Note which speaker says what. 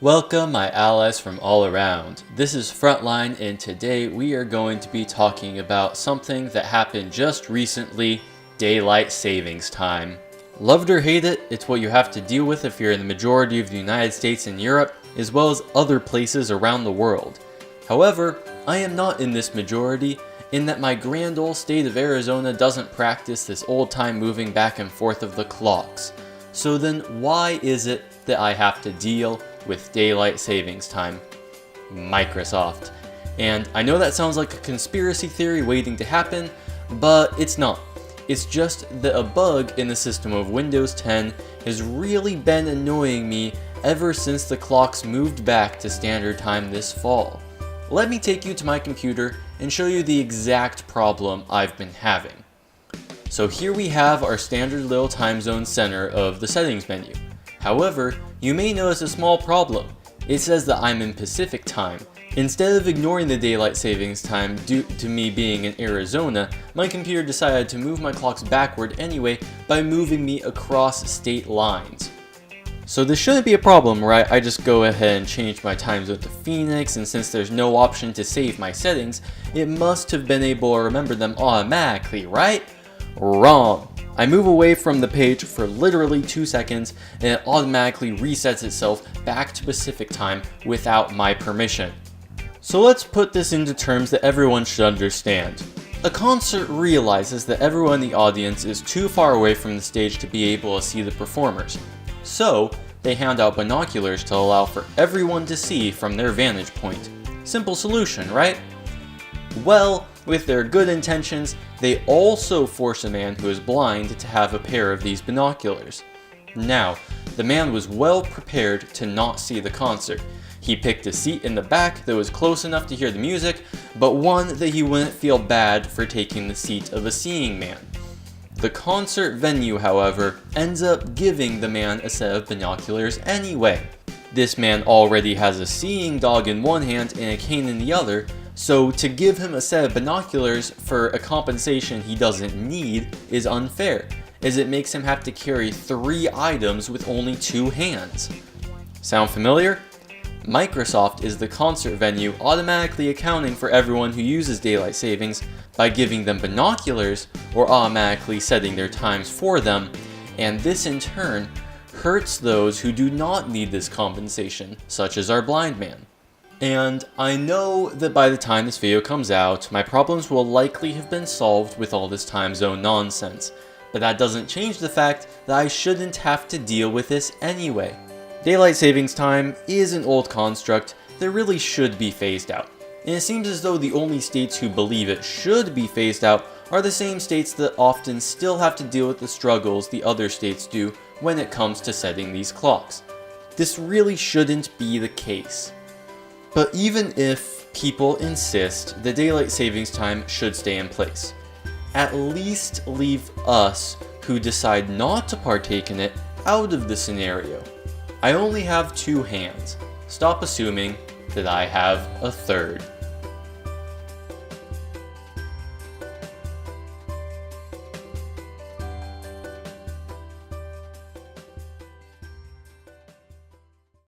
Speaker 1: Welcome my allies from all around. This is Frontline and today we are going to be talking about something that happened just recently, daylight savings time. Love it or hate it, it's what you have to deal with if you're in the majority of the United States and Europe, as well as other places around the world. However, I am not in this majority, in that my grand old state of Arizona doesn't practice this old time moving back and forth of the clocks. So then why is it that I have to deal with daylight savings time? Microsoft. And I know that sounds like a conspiracy theory waiting to happen, but it's not. It's just that a bug in the system of Windows 10 has really been annoying me ever since the clocks moved back to standard time this fall. Let me take you to my computer and show you the exact problem I've been having. So here we have our standard little time zone center of the settings menu. However, you may notice a small problem. It says that I'm in Pacific time. Instead of ignoring the daylight savings time due to me being in Arizona, my computer decided to move my clocks backward anyway by moving me across state lines. So this shouldn't be a problem, right? I just go ahead and change my time zone to Phoenix, and since there's no option to save my settings, it must have been able to remember them automatically, right? Wrong. I move away from the page for literally 2 seconds and it automatically resets itself back to Pacific time without my permission. So let's put this into terms that everyone should understand. A concert realizes that everyone in the audience is too far away from the stage to be able to see the performers. So they hand out binoculars to allow for everyone to see from their vantage point. Simple solution, right? Well, with their good intentions, they also force a man who is blind to have a pair of these binoculars. Now, the man was well prepared to not see the concert. He picked a seat in the back that was close enough to hear the music, but one that he wouldn't feel bad for taking the seat of a seeing man. The concert venue, however, ends up giving the man a set of binoculars anyway. This man already has a seeing dog in one hand and a cane in the other, so to give him a set of binoculars for a compensation he doesn't need is unfair, as it makes him have to carry 3 items with only 2 hands. Sound familiar? Microsoft is the concert venue automatically accounting for everyone who uses daylight savings by giving them binoculars or automatically setting their times for them, and this in turn hurts those who do not need this compensation, such as our blind man. And I know that by the time this video comes out, my problems will likely have been solved with all this time zone nonsense, but that doesn't change the fact that I shouldn't have to deal with this anyway. Daylight savings time is an old construct that really should be phased out, and it seems as though the only states who believe it should be phased out are the same states that often still have to deal with the struggles the other states do when it comes to setting these clocks. This really shouldn't be the case. But even if people insist the daylight savings time should stay in place, at least leave us who decide not to partake in it out of the scenario. I only have 2 hands. Stop assuming that I have a third.